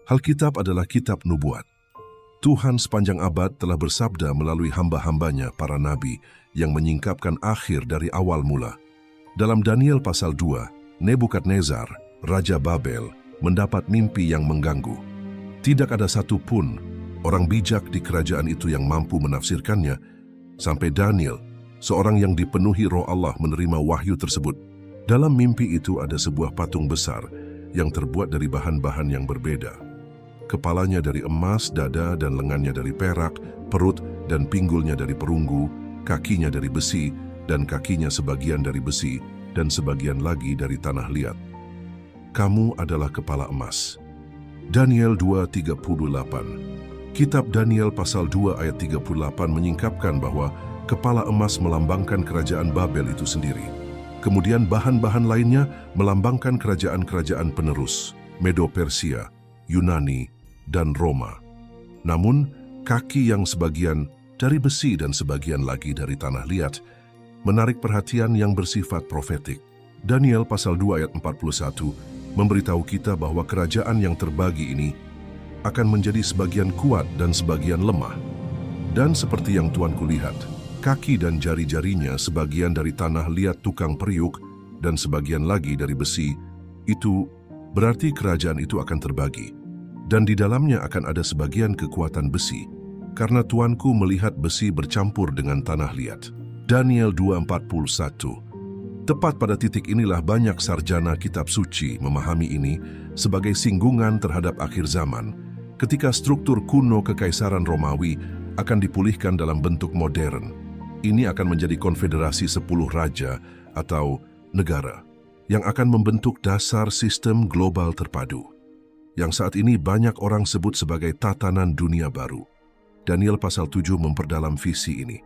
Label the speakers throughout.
Speaker 1: Alkitab adalah kitab nubuat. Tuhan sepanjang abad telah bersabda melalui hamba-hambanya para nabi yang menyingkapkan akhir dari awal mula. Dalam Daniel pasal 2, Nebukadnezar, Raja Babel, mendapat mimpi yang mengganggu. Tidak ada satu pun orang bijak di kerajaan itu yang mampu menafsirkannya, sampai Daniel, seorang yang dipenuhi roh Allah, menerima wahyu tersebut. Dalam mimpi itu ada sebuah patung besar yang terbuat dari bahan-bahan yang berbeda. Kepalanya dari emas, dada dan lengannya dari perak, perut dan pinggulnya dari perunggu, kakinya dari besi, dan kakinya sebagian dari besi, dan sebagian lagi dari tanah liat. Kamu adalah kepala emas. Daniel 2:38. Kitab Daniel pasal 2 ayat 38 menyingkapkan bahwa kepala emas melambangkan kerajaan Babel itu sendiri. Kemudian bahan-bahan lainnya melambangkan kerajaan-kerajaan penerus, Medo-Persia, Yunani, dan Roma. Namun, kaki yang sebagian dari besi dan sebagian lagi dari tanah liat menarik perhatian yang bersifat profetik. Daniel pasal 2 ayat 41 memberitahu kita bahwa kerajaan yang terbagi ini akan menjadi sebagian kuat dan sebagian lemah. Dan seperti yang tuanku lihat, kaki dan jari-jarinya sebagian dari tanah liat tukang periuk dan sebagian lagi dari besi, itu berarti kerajaan itu akan terbagi. Dan di dalamnya akan ada sebagian kekuatan besi, karena tuanku melihat besi bercampur dengan tanah liat. Daniel 2:41. Tepat pada titik inilah banyak sarjana kitab suci memahami ini sebagai singgungan terhadap akhir zaman, ketika struktur kuno kekaisaran Romawi akan dipulihkan dalam bentuk modern. Ini akan menjadi konfederasi 10 raja atau negara yang akan membentuk dasar sistem global terpadu, yang saat ini banyak orang sebut sebagai tatanan dunia baru. Daniel pasal 7 memperdalam visi ini.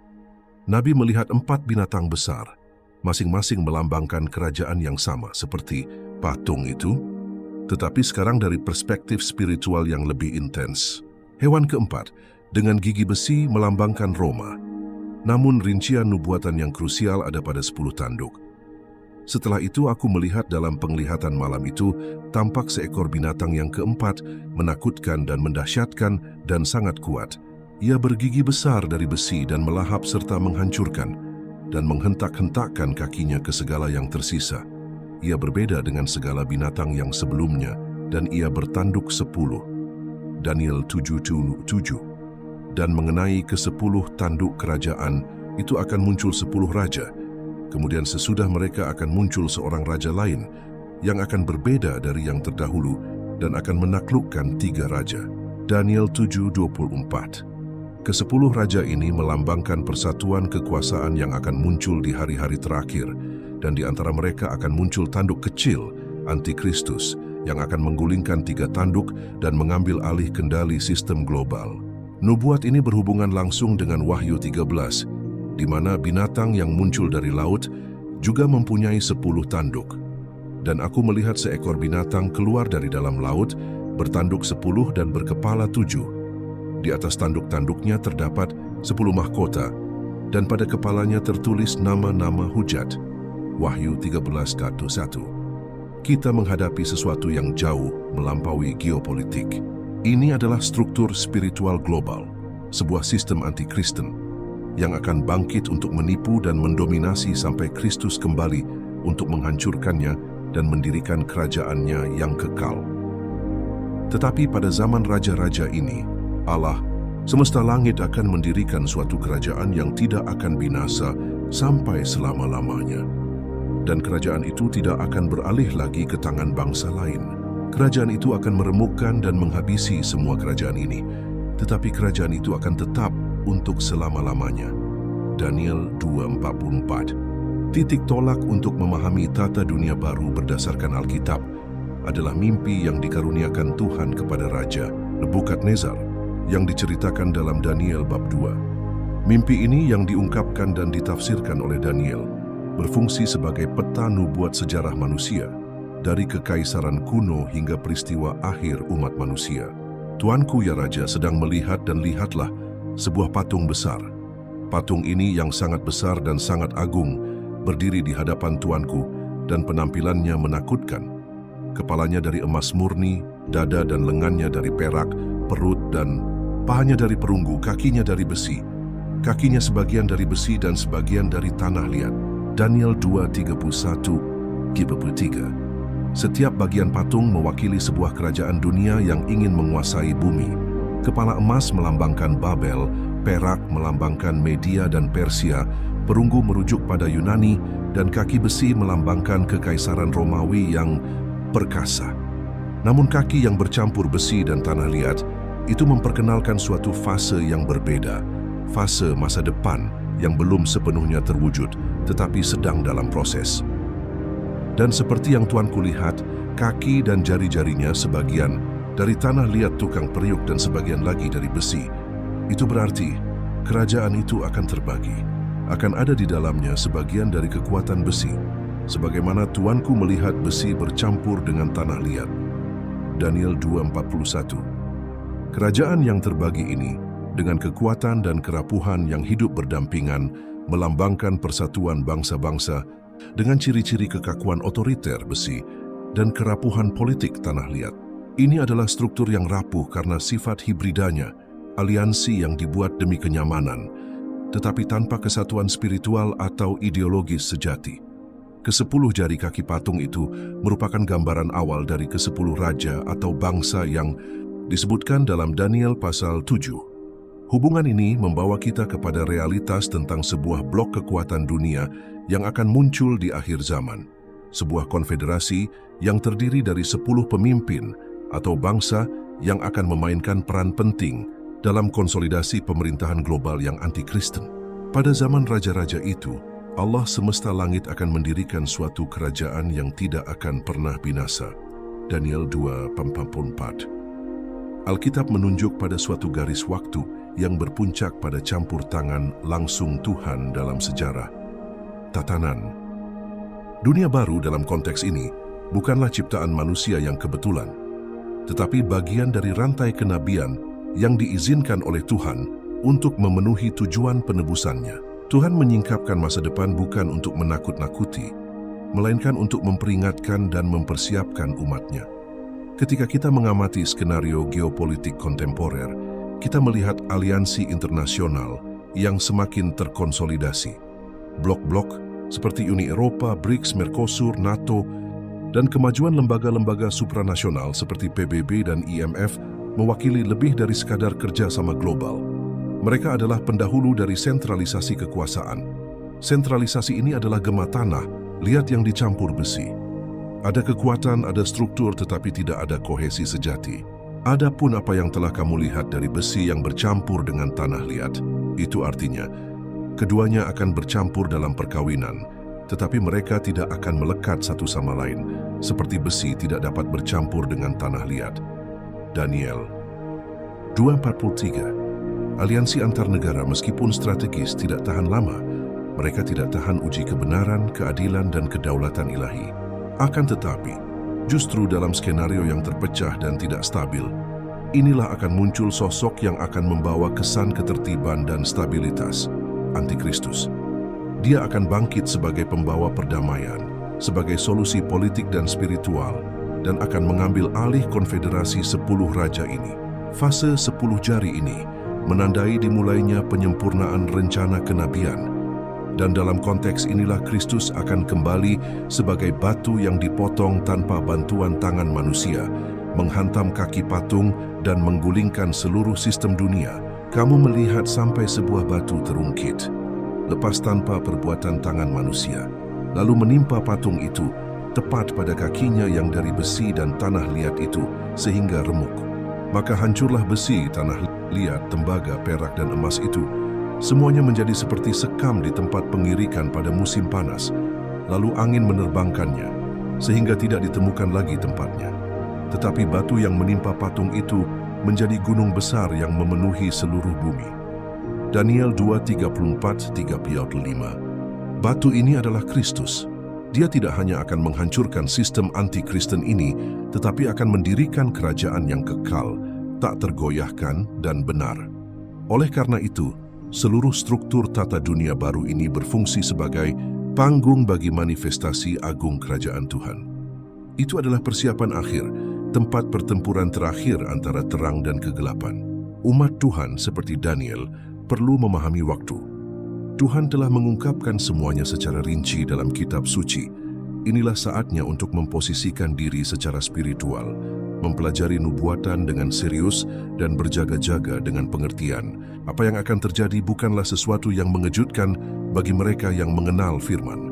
Speaker 1: Nabi melihat 4 binatang besar, masing-masing melambangkan kerajaan yang sama seperti patung itu, tetapi sekarang dari perspektif spiritual yang lebih intens. Hewan keempat dengan gigi besi melambangkan Roma, namun rincian nubuatan yang krusial ada pada 10 tanduk. Setelah itu aku melihat dalam penglihatan malam itu, tampak seekor binatang yang keempat, menakutkan dan mendahsyatkan dan sangat kuat. Ia bergigi besar dari besi dan melahap serta menghancurkan, dan menghentak-hentakkan kakinya ke segala yang tersisa. Ia berbeda dengan segala binatang yang sebelumnya, dan ia bertanduk 10. Daniel 7:7. Dan mengenai ke-10 tanduk kerajaan, itu akan muncul 10 raja. Kemudian sesudah mereka akan muncul seorang raja lain yang akan berbeda dari yang terdahulu dan akan menaklukkan 3 raja. Daniel 7:24. Ke-10 raja ini melambangkan persatuan kekuasaan yang akan muncul di hari-hari terakhir, dan di antara mereka akan muncul tanduk kecil, Antikristus, yang akan menggulingkan 3 tanduk dan mengambil alih kendali sistem global. Nubuat ini berhubungan langsung dengan Wahyu 13, di mana binatang yang muncul dari laut juga mempunyai 10 tanduk. Dan aku melihat seekor binatang keluar dari dalam laut, bertanduk 10 dan berkepala 7. Di atas tanduk-tanduknya terdapat 10 mahkota, dan pada kepalanya tertulis nama-nama hujat. Wahyu 13:1. Kita menghadapi sesuatu yang jauh melampaui geopolitik. Ini adalah struktur spiritual global, sebuah sistem anti-Kristen yang akan bangkit untuk menipu dan mendominasi sampai Kristus kembali untuk menghancurkannya dan mendirikan kerajaannya yang kekal. Tetapi pada zaman raja-raja ini, Allah, semesta langit akan mendirikan suatu kerajaan yang tidak akan binasa sampai selama-lamanya. Dan kerajaan itu tidak akan beralih lagi ke tangan bangsa lain. Kerajaan itu akan meremukkan dan menghabisi semua kerajaan ini, tetapi kerajaan itu akan tetap untuk selama-lamanya. Daniel 2:44. Titik tolak untuk memahami tata dunia baru berdasarkan Alkitab adalah mimpi yang dikaruniakan Tuhan kepada Raja Nebukadnezar yang diceritakan dalam Daniel bab 2. Mimpi ini yang diungkapkan dan ditafsirkan oleh Daniel berfungsi sebagai peta nubuat sejarah manusia dari kekaisaran kuno hingga peristiwa akhir umat manusia. Tuanku ya Raja sedang melihat, dan lihatlah sebuah patung besar. Patung ini yang sangat besar dan sangat agung berdiri di hadapan tuanku, dan penampilannya menakutkan. Kepalanya dari emas murni, dada dan lengannya dari perak, perut dan pahanya dari perunggu, kakinya dari besi. Kakinya sebagian dari besi dan sebagian dari tanah liat. Daniel 2:31-33. Setiap bagian patung mewakili sebuah kerajaan dunia yang ingin menguasai bumi. Kepala emas melambangkan Babel, perak melambangkan Media dan Persia, perunggu merujuk pada Yunani, dan kaki besi melambangkan kekaisaran Romawi yang perkasa. Namun kaki yang bercampur besi dan tanah liat itu memperkenalkan suatu fase yang berbeda, fase masa depan yang belum sepenuhnya terwujud, tetapi sedang dalam proses. Dan seperti yang tuanku lihat, kaki dan jari-jarinya sebagian dari tanah liat tukang periuk dan sebagian lagi dari besi. Itu berarti kerajaan itu akan terbagi. Akan ada di dalamnya sebagian dari kekuatan besi, sebagaimana tuanku melihat besi bercampur dengan tanah liat. Daniel 2:41. Kerajaan yang terbagi ini, dengan kekuatan dan kerapuhan yang hidup berdampingan, melambangkan persatuan bangsa-bangsa dengan ciri-ciri kekakuan otoriter besi dan kerapuhan politik tanah liat. Ini adalah struktur yang rapuh karena sifat hibridanya, aliansi yang dibuat demi kenyamanan, tetapi tanpa kesatuan spiritual atau ideologis sejati. Ke-10 jari kaki patung itu merupakan gambaran awal dari ke-10 raja atau bangsa yang disebutkan dalam Daniel pasal 7. Hubungan ini membawa kita kepada realitas tentang sebuah blok kekuatan dunia yang akan muncul di akhir zaman. Sebuah konfederasi yang terdiri dari 10 pemimpin atau bangsa yang akan memainkan peran penting dalam konsolidasi pemerintahan global yang anti-Kristen. Pada zaman raja-raja itu, Allah semesta langit akan mendirikan suatu kerajaan yang tidak akan pernah binasa. Daniel 2:44. Alkitab menunjuk pada suatu garis waktu yang berpuncak pada campur tangan langsung Tuhan dalam sejarah. Tatanan. Dunia baru dalam konteks ini bukanlah ciptaan manusia yang kebetulan, tetapi bagian dari rantai kenabian yang diizinkan oleh Tuhan untuk memenuhi tujuan penebusannya. Tuhan menyingkapkan masa depan bukan untuk menakut-nakuti, melainkan untuk memperingatkan dan mempersiapkan umatnya. Ketika kita mengamati skenario geopolitik kontemporer, kita melihat aliansi internasional yang semakin terkonsolidasi. Blok-blok seperti Uni Eropa, BRICS, Mercosur, NATO, dan kemajuan lembaga-lembaga supranasional seperti PBB dan IMF mewakili lebih dari sekadar kerjasama global. Mereka adalah pendahulu dari sentralisasi kekuasaan. Sentralisasi ini adalah gema tanah, liat yang dicampur besi. Ada kekuatan, ada struktur, tetapi tidak ada kohesi sejati. Adapun apa yang telah kamu lihat dari besi yang bercampur dengan tanah liat, itu artinya keduanya akan bercampur dalam perkawinan, tetapi mereka tidak akan melekat satu sama lain, seperti besi tidak dapat bercampur dengan tanah liat. Daniel 2:43. Aliansi antar negara meskipun strategis tidak tahan lama. Mereka tidak tahan uji kebenaran, keadilan, dan kedaulatan ilahi. Akan tetapi, justru dalam skenario yang terpecah dan tidak stabil, inilah akan muncul sosok yang akan membawa kesan ketertiban dan stabilitas, Antikristus. Dia akan bangkit sebagai pembawa perdamaian, sebagai solusi politik dan spiritual, dan akan mengambil alih konfederasi 10 raja ini. Fase 10 jari ini menandai dimulainya penyempurnaan rencana kenabian. Dan dalam konteks inilah Kristus akan kembali sebagai batu yang dipotong tanpa bantuan tangan manusia, menghantam kaki patung dan menggulingkan seluruh sistem dunia. Kamu melihat sampai sebuah batu terungkit, lepas tanpa perbuatan tangan manusia, lalu menimpa patung itu, tepat pada kakinya yang dari besi dan tanah liat itu, sehingga remuk. Maka hancurlah besi, tanah liat, tembaga, perak, dan emas itu. Semuanya menjadi seperti sekam di tempat pengirikan pada musim panas. Lalu angin menerbangkannya, sehingga tidak ditemukan lagi tempatnya. Tetapi batu yang menimpa patung itu menjadi gunung besar yang memenuhi seluruh bumi. Daniel 2:34-35. Batu ini adalah Kristus. Dia tidak hanya akan menghancurkan sistem anti-Kristen ini, tetapi akan mendirikan kerajaan yang kekal, tak tergoyahkan dan benar. Oleh karena itu, seluruh struktur tata dunia baru ini berfungsi sebagai panggung bagi manifestasi agung kerajaan Tuhan. Itu adalah persiapan akhir, tempat pertempuran terakhir antara terang dan kegelapan. Umat Tuhan seperti Daniel perlu memahami waktu. Tuhan telah mengungkapkan semuanya secara rinci dalam kitab suci. Inilah saatnya untuk memposisikan diri secara spiritual, mempelajari nubuatan dengan serius dan berjaga-jaga dengan pengertian. Apa yang akan terjadi bukanlah sesuatu yang mengejutkan bagi mereka yang mengenal firman.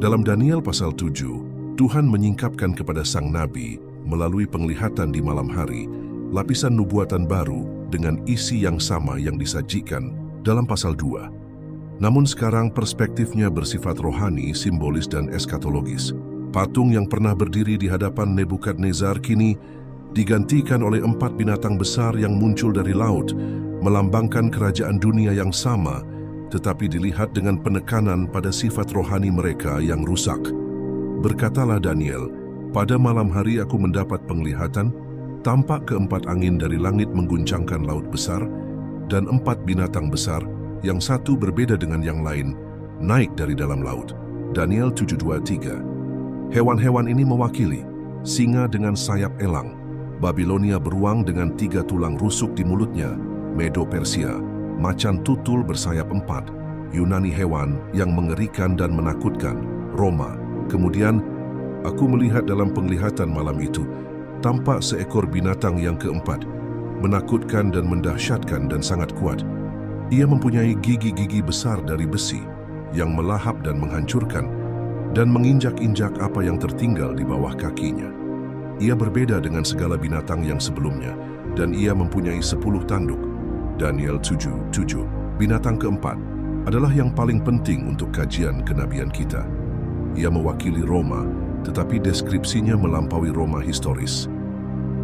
Speaker 1: Dalam Daniel pasal 7, Tuhan menyingkapkan kepada sang nabi melalui penglihatan di malam hari lapisan nubuatan baru dengan isi yang sama yang disajikan dalam pasal 2. Namun sekarang perspektifnya bersifat rohani, simbolis dan eskatologis. Patung yang pernah berdiri di hadapan Nebukadnezar kini digantikan oleh 4 binatang besar yang muncul dari laut, melambangkan kerajaan dunia yang sama, tetapi dilihat dengan penekanan pada sifat rohani mereka yang rusak. Berkatalah Daniel, "Pada malam hari aku mendapat penglihatan, tampak keempat angin dari langit mengguncangkan laut besar, dan 4 binatang besar, yang satu berbeda dengan yang lain, naik dari dalam laut." Daniel 7:23. Hewan-hewan ini mewakili singa dengan sayap elang, Babilonia beruang dengan 3 tulang rusuk di mulutnya, Medo Persia, macan tutul bersayap 4, Yunani hewan yang mengerikan dan menakutkan, Roma. Kemudian, aku melihat dalam penglihatan malam itu, tampak seekor binatang yang keempat, menakutkan dan mendahsyatkan dan sangat kuat. Ia mempunyai gigi-gigi besar dari besi yang melahap dan menghancurkan dan menginjak-injak apa yang tertinggal di bawah kakinya. Ia berbeda dengan segala binatang yang sebelumnya dan ia mempunyai 10 tanduk. Daniel 7:7. Binatang keempat adalah yang paling penting untuk kajian kenabian kita. Ia mewakili Roma, tetapi deskripsinya melampaui Roma historis.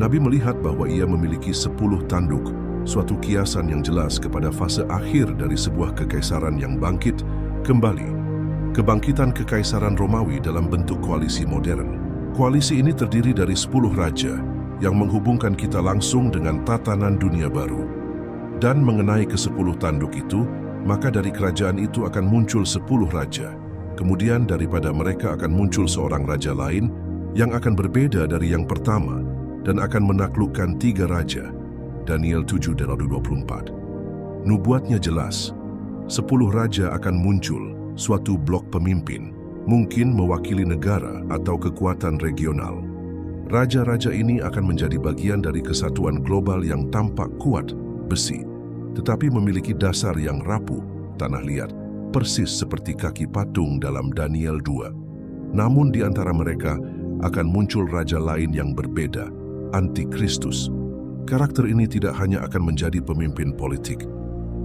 Speaker 1: Nabi melihat bahwa ia memiliki 10 tanduk, suatu kiasan yang jelas kepada fase akhir dari sebuah kekaisaran yang bangkit kembali. Kebangkitan kekaisaran Romawi dalam bentuk koalisi modern. Koalisi ini terdiri dari 10 raja yang menghubungkan kita langsung dengan tatanan dunia baru. Dan mengenai ke-10 tanduk itu, maka dari kerajaan itu akan muncul 10 raja. Kemudian daripada mereka akan muncul seorang raja lain yang akan berbeda dari yang pertama dan akan menaklukkan 3 raja. Daniel 7:24. Nubuatnya jelas. 10 raja akan muncul, suatu blok pemimpin, mungkin mewakili negara atau kekuatan regional. Raja-raja ini akan menjadi bagian dari kesatuan global yang tampak kuat, besi, tetapi memiliki dasar yang rapuh, tanah liat, persis seperti kaki patung dalam Daniel 2. Namun di antara mereka akan muncul raja lain yang berbeda, Antikristus. Karakter ini tidak hanya akan menjadi pemimpin politik,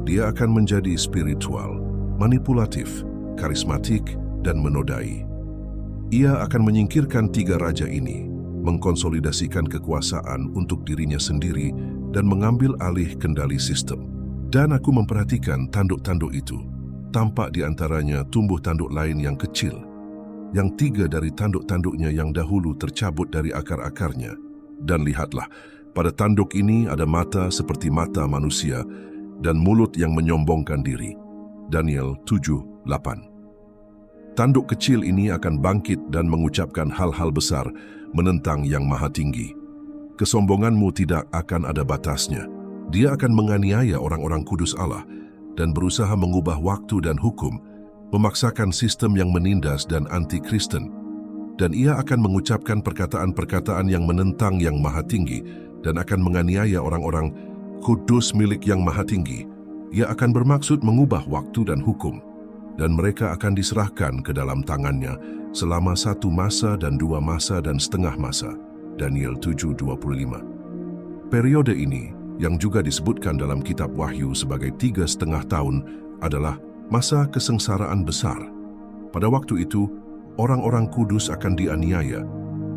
Speaker 1: dia akan menjadi spiritual, manipulatif, karismatik, dan menodai. Ia akan menyingkirkan 3 raja ini, mengkonsolidasikan kekuasaan untuk dirinya sendiri, dan mengambil alih kendali sistem. Dan aku memperhatikan tanduk-tanduk itu. Tampak di antaranya tumbuh tanduk lain yang kecil, yang 3 dari tanduk-tanduknya yang dahulu tercabut dari akar-akarnya. Dan lihatlah, pada tanduk ini ada mata seperti mata manusia dan mulut yang menyombongkan diri. Daniel 7:8. Tanduk kecil ini akan bangkit dan mengucapkan hal-hal besar menentang Yang Maha Tinggi. Kesombonganmu tidak akan ada batasnya. Dia akan menganiaya orang-orang kudus Allah dan berusaha mengubah waktu dan hukum, memaksakan sistem yang menindas dan anti-Kristen. Dan ia akan mengucapkan perkataan-perkataan yang menentang Yang Maha Tinggi dan akan menganiaya orang-orang kudus milik Yang Maha Tinggi. Ia akan bermaksud mengubah waktu dan hukum, dan mereka akan diserahkan ke dalam tangannya selama 1 masa dan 2 masa dan setengah masa. Daniel 7:25. Periode ini, yang juga disebutkan dalam kitab Wahyu sebagai 3,5 tahun, adalah masa kesengsaraan besar. Pada waktu itu, orang-orang kudus akan dianiaya,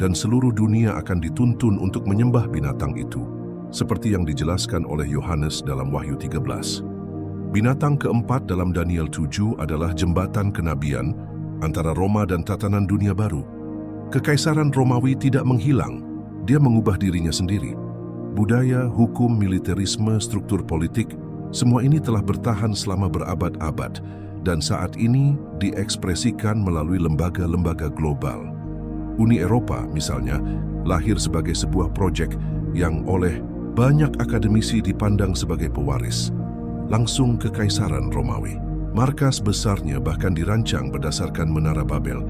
Speaker 1: dan seluruh dunia akan dituntun untuk menyembah binatang itu, seperti yang dijelaskan oleh Yohanes dalam Wahyu 13. Binatang keempat dalam Daniel 7 adalah jembatan kenabian antara Roma dan tatanan dunia baru. Kekaisaran Romawi tidak menghilang, dia mengubah dirinya sendiri. Budaya, hukum, militerisme, struktur politik, semua ini telah bertahan selama berabad-abad, dan saat ini diekspresikan melalui lembaga-lembaga global. Uni Eropa, misalnya, lahir sebagai sebuah proyek yang oleh banyak akademisi dipandang sebagai pewaris, langsung kekaisaran Romawi. Markas besarnya bahkan dirancang berdasarkan Menara Babel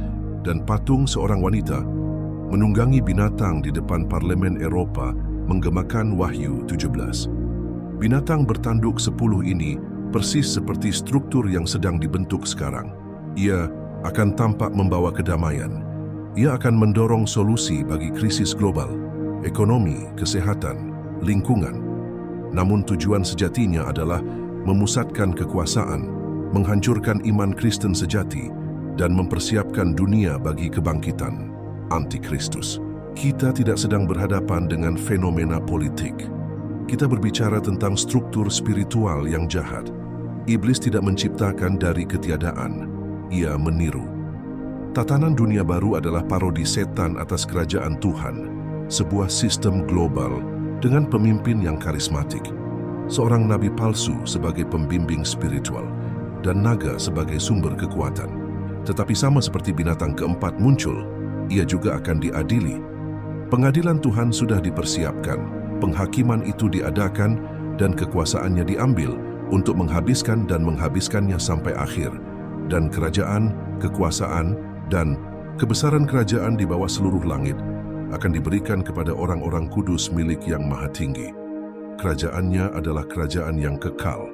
Speaker 1: dan patung seorang wanita menunggangi binatang di depan Parlemen Eropa menggemakan Wahyu 17. Binatang bertanduk 10 ini persis seperti struktur yang sedang dibentuk sekarang. Ia akan tampak membawa kedamaian. Ia akan mendorong solusi bagi krisis global, ekonomi, kesehatan, lingkungan. Namun tujuan sejatinya adalah memusatkan kekuasaan, menghancurkan iman Kristen sejati, dan mempersiapkan dunia bagi kebangkitan Antikristus. Kita tidak sedang berhadapan dengan fenomena politik. Kita berbicara tentang struktur spiritual yang jahat. Iblis tidak menciptakan dari ketiadaan, ia meniru. Tatanan dunia baru adalah parodi setan atas kerajaan Tuhan, sebuah sistem global dengan pemimpin yang karismatik, seorang nabi palsu sebagai pembimbing spiritual, dan naga sebagai sumber kekuatan. Tetapi sama seperti binatang keempat muncul, ia juga akan diadili. Pengadilan Tuhan sudah dipersiapkan, penghakiman itu diadakan, dan kekuasaannya diambil untuk menghabiskan dan menghabiskannya sampai akhir. Dan kerajaan, kekuasaan, dan kebesaran kerajaan di bawah seluruh langit akan diberikan kepada orang-orang kudus milik Yang Maha Tinggi. Kerajaannya adalah kerajaan yang kekal,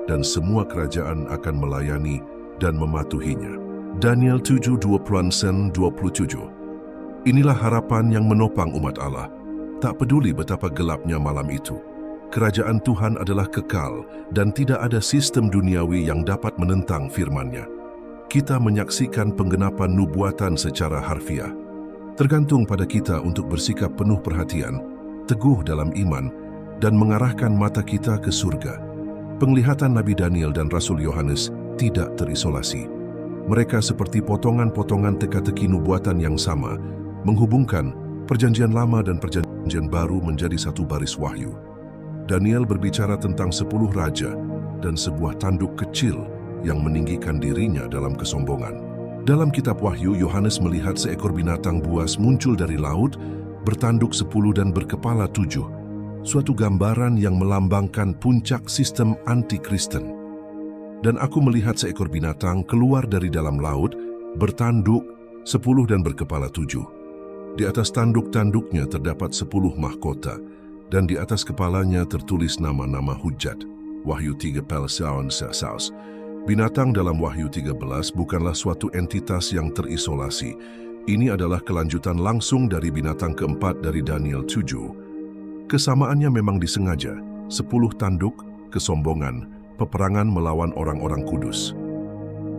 Speaker 1: dan semua kerajaan akan melayani dan mematuhinya. Daniel 7:20-27. Inilah harapan yang menopang umat Allah. Tak peduli betapa gelapnya malam itu, kerajaan Tuhan adalah kekal dan tidak ada sistem duniawi yang dapat menentang firman-Nya. Kita menyaksikan penggenapan nubuatan secara harfiah. Tergantung pada kita untuk bersikap penuh perhatian, teguh dalam iman, dan mengarahkan mata kita ke surga. Penglihatan Nabi Daniel dan Rasul Yohanes tidak terisolasi. Mereka seperti potongan-potongan teka-teki nubuatan yang sama, menghubungkan perjanjian lama dan perjanjian baru menjadi satu baris wahyu. Daniel berbicara tentang 10 raja dan sebuah tanduk kecil yang meninggikan dirinya dalam kesombongan. Dalam kitab Wahyu, Yohanes melihat seekor binatang buas muncul dari laut, bertanduk 10 dan berkepala 7, suatu gambaran yang melambangkan puncak sistem anti-Kristen. Dan aku melihat seekor binatang keluar dari dalam laut, bertanduk 10 dan berkepala 7. Di atas tanduk-tanduknya terdapat 10 mahkota, dan di atas kepalanya tertulis nama-nama hujat. Wahyu 3:11. Binatang dalam Wahyu 13 bukanlah suatu entitas yang terisolasi. Ini adalah kelanjutan langsung dari binatang keempat dari Daniel 7. Kesamaannya memang disengaja, 10 tanduk, kesombongan, peperangan melawan orang-orang kudus.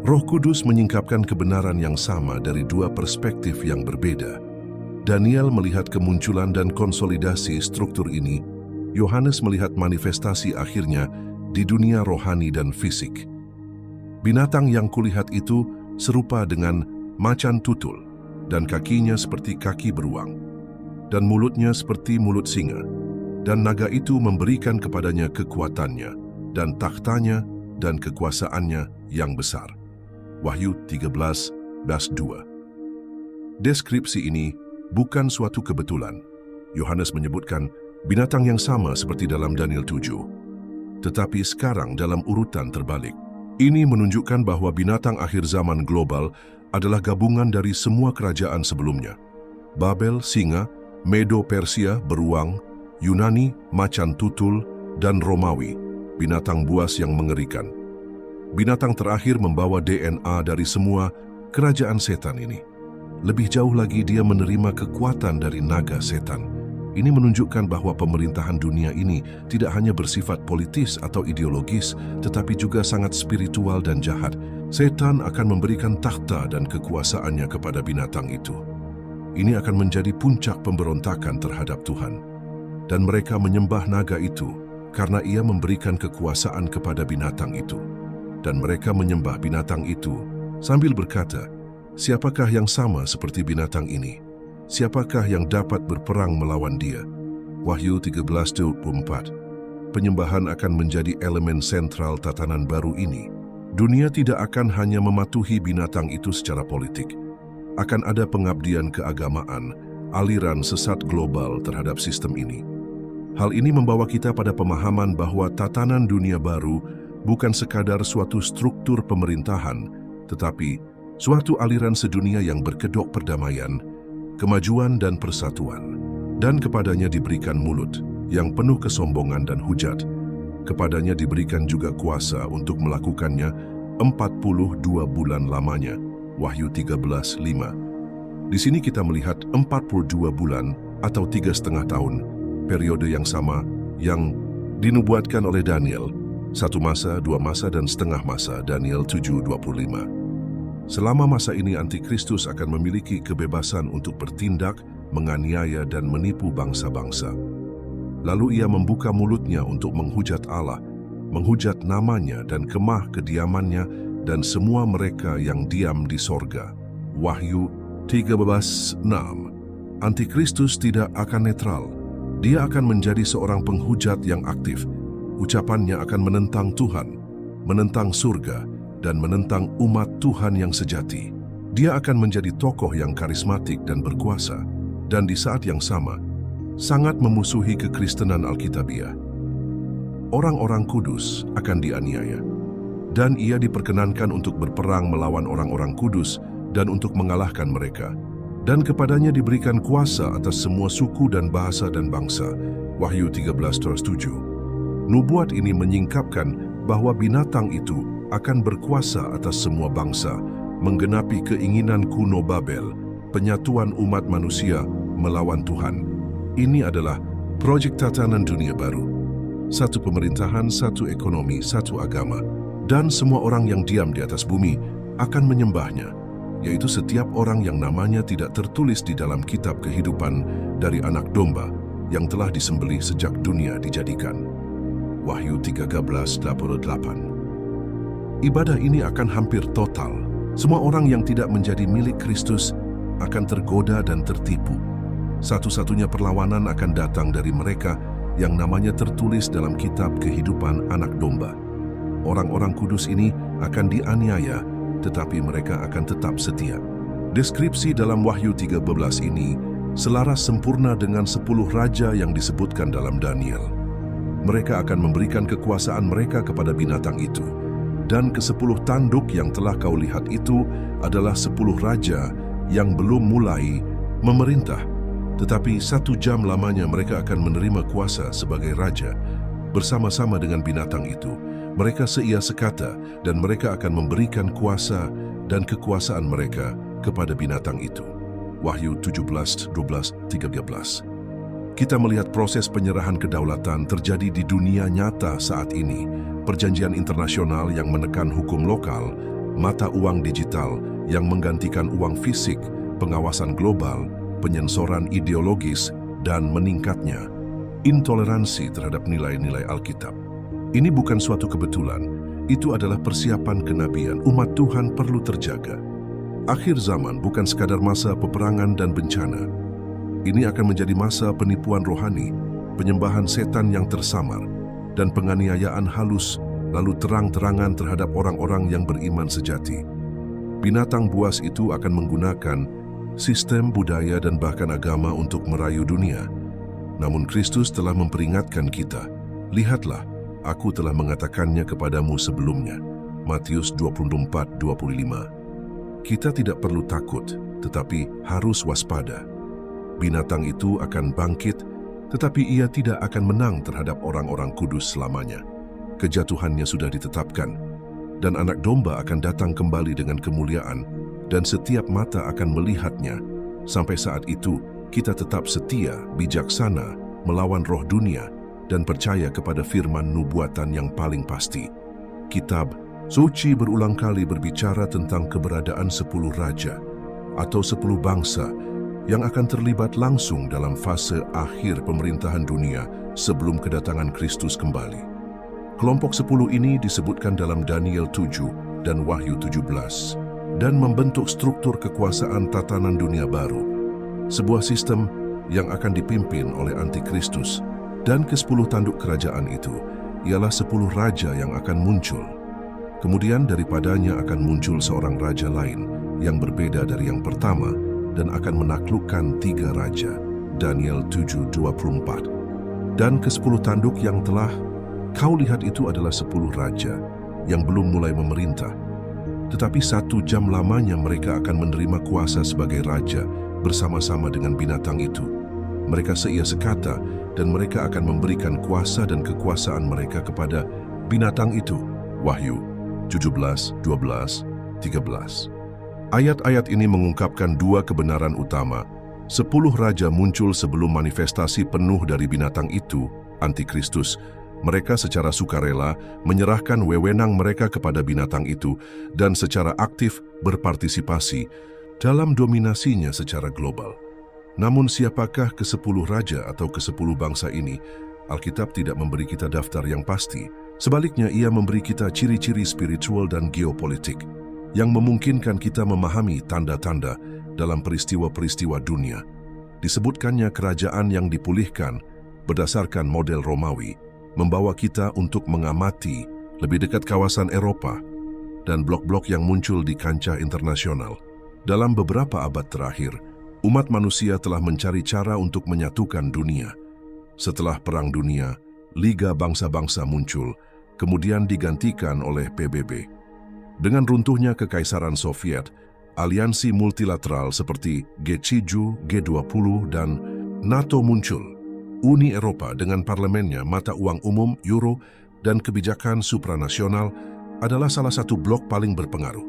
Speaker 1: Roh Kudus menyingkapkan kebenaran yang sama dari dua perspektif yang berbeda. Daniel melihat kemunculan dan konsolidasi struktur ini. Yohanes melihat manifestasi akhirnya di dunia rohani dan fisik. Binatang yang kulihat itu serupa dengan macan tutul, dan kakinya seperti kaki beruang, dan mulutnya seperti mulut singa. Dan naga itu memberikan kepadanya kekuatannya, dan takhtanya, dan kekuasaannya yang besar. Wahyu 13:2. Deskripsi ini bukan suatu kebetulan. Yohanes menyebutkan binatang yang sama seperti dalam Daniel 7, tetapi sekarang dalam urutan terbalik. Ini menunjukkan bahwa binatang akhir zaman global adalah gabungan dari semua kerajaan sebelumnya. Babel, singa, Medo-Persia, beruang, Yunani, macan tutul, dan Romawi, binatang buas yang mengerikan. Binatang terakhir membawa DNA dari semua kerajaan setan ini. Lebih jauh lagi, dia menerima kekuatan dari naga setan. Ini menunjukkan bahwa pemerintahan dunia ini tidak hanya bersifat politis atau ideologis, tetapi juga sangat spiritual dan jahat. Setan akan memberikan takhta dan kekuasaannya kepada binatang itu. Ini akan menjadi puncak pemberontakan terhadap Tuhan. Dan mereka menyembah naga itu karena ia memberikan kekuasaan kepada binatang itu. Dan mereka menyembah binatang itu sambil berkata, "Siapakah yang sama seperti binatang ini? Siapakah yang dapat berperang melawan dia?" Wahyu 13:24. Penyembahan akan menjadi elemen sentral tatanan baru ini. Dunia tidak akan hanya mematuhi binatang itu secara politik. Akan ada pengabdian keagamaan, aliran sesat global terhadap sistem ini. Hal ini membawa kita pada pemahaman bahwa tatanan dunia baru bukan sekadar suatu struktur pemerintahan, tetapi suatu aliran sedunia yang berkedok perdamaian, kemajuan dan persatuan. Dan kepadanya diberikan mulut yang penuh kesombongan dan hujat. Kepadanya diberikan juga kuasa untuk melakukannya 42 bulan lamanya. Wahyu 13:5. Di sini kita melihat 42 bulan atau 3,5 tahun, periode yang sama yang dinubuatkan oleh Daniel, 1 masa, 2 masa, dan setengah masa, Daniel 7:25. Selama masa ini Antikristus akan memiliki kebebasan untuk bertindak, menganiaya, dan menipu bangsa-bangsa. Lalu ia membuka mulutnya untuk menghujat Allah, menghujat namanya dan kemah kediamannya dan semua mereka yang diam di sorga. Wahyu 13:6. Antikristus tidak akan netral. Dia akan menjadi seorang penghujat yang aktif. Ucapannya akan menentang Tuhan, menentang surga, dan menentang umat Tuhan yang sejati. Dia akan menjadi tokoh yang karismatik dan berkuasa, dan di saat yang sama, sangat memusuhi kekristenan Alkitabiah. Orang-orang kudus akan dianiaya, dan ia diperkenankan untuk berperang melawan orang-orang kudus dan untuk mengalahkan mereka. Dan kepadanya diberikan kuasa atas semua suku dan bahasa dan bangsa. Wahyu 13:7. Nubuat ini menyingkapkan bahwa binatang itu akan berkuasa atas semua bangsa, menggenapi keinginan kuno Babel, penyatuan umat manusia melawan Tuhan. Ini adalah proyek tatanan dunia baru. Satu pemerintahan, satu ekonomi, satu agama, dan semua orang yang diam di atas bumi akan menyembahnya, yaitu setiap orang yang namanya tidak tertulis di dalam kitab kehidupan dari Anak Domba yang telah disembelih sejak dunia dijadikan. Wahyu 13:8. Ibadah ini akan hampir total. Semua orang yang tidak menjadi milik Kristus akan tergoda dan tertipu. Satu-satunya perlawanan akan datang dari mereka yang namanya tertulis dalam kitab kehidupan Anak Domba. Orang-orang kudus ini akan dianiaya, tetapi mereka akan tetap setia. Deskripsi dalam Wahyu 13 ini selaras sempurna dengan 10 raja yang disebutkan dalam Daniel. Mereka akan memberikan kekuasaan mereka kepada binatang itu. Dan ke-10 tanduk yang telah kau lihat itu adalah 10 raja yang belum mulai memerintah. Tetapi 1 jam lamanya mereka akan menerima kuasa sebagai raja bersama-sama dengan binatang itu. Mereka seia sekata dan mereka akan memberikan kuasa dan kekuasaan mereka kepada binatang itu. Wahyu 17:12-13. Kita melihat proses penyerahan kedaulatan terjadi di dunia nyata saat ini. Perjanjian internasional yang menekan hukum lokal, mata uang digital yang menggantikan uang fisik, pengawasan global, penyensoran ideologis, dan meningkatnya intoleransi terhadap nilai-nilai Alkitab. Ini bukan suatu kebetulan, itu adalah persiapan kenabian. Umat Tuhan perlu terjaga. Akhir zaman bukan sekadar masa peperangan dan bencana. Ini akan menjadi masa penipuan rohani, penyembahan setan yang tersamar, dan penganiayaan halus lalu terang-terangan terhadap orang-orang yang beriman sejati. Binatang buas itu akan menggunakan sistem, budaya, dan bahkan agama untuk merayu dunia. Namun Kristus telah memperingatkan kita, lihatlah, aku telah mengatakannya kepadamu sebelumnya. Matius 24:25. Kita tidak perlu takut, tetapi harus waspada. Binatang itu akan bangkit, tetapi ia tidak akan menang terhadap orang-orang kudus selamanya. Kejatuhannya sudah ditetapkan, dan Anak Domba akan datang kembali dengan kemuliaan, dan setiap mata akan melihatnya. Sampai saat itu, kita tetap setia, bijaksana, melawan roh dunia, dan percaya kepada firman nubuatan yang paling pasti. Kitab suci berulang kali berbicara tentang keberadaan 10 raja atau 10 bangsa yang akan terlibat langsung dalam fase akhir pemerintahan dunia sebelum kedatangan Kristus kembali. Kelompok 10 ini disebutkan dalam Daniel 7 dan Wahyu 17 dan membentuk struktur kekuasaan tatanan dunia baru, sebuah sistem yang akan dipimpin oleh Antikristus. Dan ke-10 tanduk kerajaan itu ialah 10 raja yang akan muncul. Kemudian daripadanya akan muncul seorang raja lain yang berbeda dari yang pertama dan akan menaklukkan 3 raja. Daniel 7:24. Dan ke-10 tanduk yang telah kau lihat itu adalah 10 raja yang belum mulai memerintah. Tetapi 1 jam lamanya mereka akan menerima kuasa sebagai raja bersama-sama dengan binatang itu. Mereka seia sekata dan mereka akan memberikan kuasa dan kekuasaan mereka kepada binatang itu. Wahyu 17, 12, 13. Ayat-ayat ini mengungkapkan 2 kebenaran utama. 10 raja muncul sebelum manifestasi penuh dari binatang itu, Antikristus. Mereka secara sukarela menyerahkan wewenang mereka kepada binatang itu dan secara aktif berpartisipasi dalam dominasinya secara global. Namun siapakah ke-10 raja atau ke-10 bangsa ini? Alkitab tidak memberi kita daftar yang pasti. Sebaliknya, ia memberi kita ciri-ciri spiritual dan geopolitik yang memungkinkan kita memahami tanda-tanda dalam peristiwa-peristiwa dunia. Disebutkannya kerajaan yang dipulihkan berdasarkan model Romawi, membawa kita untuk mengamati lebih dekat kawasan Eropa dan blok-blok yang muncul di kancah internasional. Dalam beberapa abad terakhir, umat manusia telah mencari cara untuk menyatukan dunia. Setelah Perang Dunia, Liga Bangsa-Bangsa muncul, kemudian digantikan oleh PBB. Dengan runtuhnya Kekaisaran Soviet, aliansi multilateral seperti G7, G20, dan NATO muncul. Uni Eropa dengan parlemennya, mata uang umum, euro, dan kebijakan supranasional adalah salah satu blok paling berpengaruh.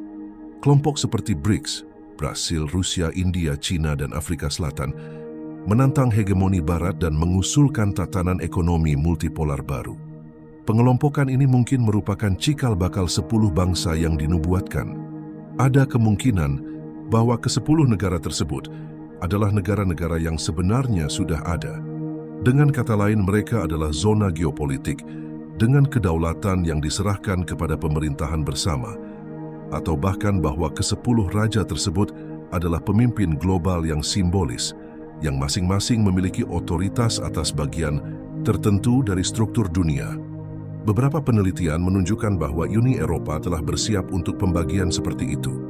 Speaker 1: Kelompok seperti BRICS, Brasil, Rusia, India, China, dan Afrika Selatan, menantang hegemoni Barat dan mengusulkan tatanan ekonomi multipolar baru. Pengelompokan ini mungkin merupakan cikal bakal 10 bangsa yang dinubuatkan. Ada kemungkinan bahwa ke-10 negara tersebut adalah negara-negara yang sebenarnya sudah ada. Dengan kata lain, mereka adalah zona geopolitik dengan kedaulatan yang diserahkan kepada pemerintahan bersama, atau bahkan bahwa ke-10 raja tersebut adalah pemimpin global yang simbolis, yang masing-masing memiliki otoritas atas bagian tertentu dari struktur dunia. Beberapa penelitian menunjukkan bahwa Uni Eropa telah bersiap untuk pembagian seperti itu.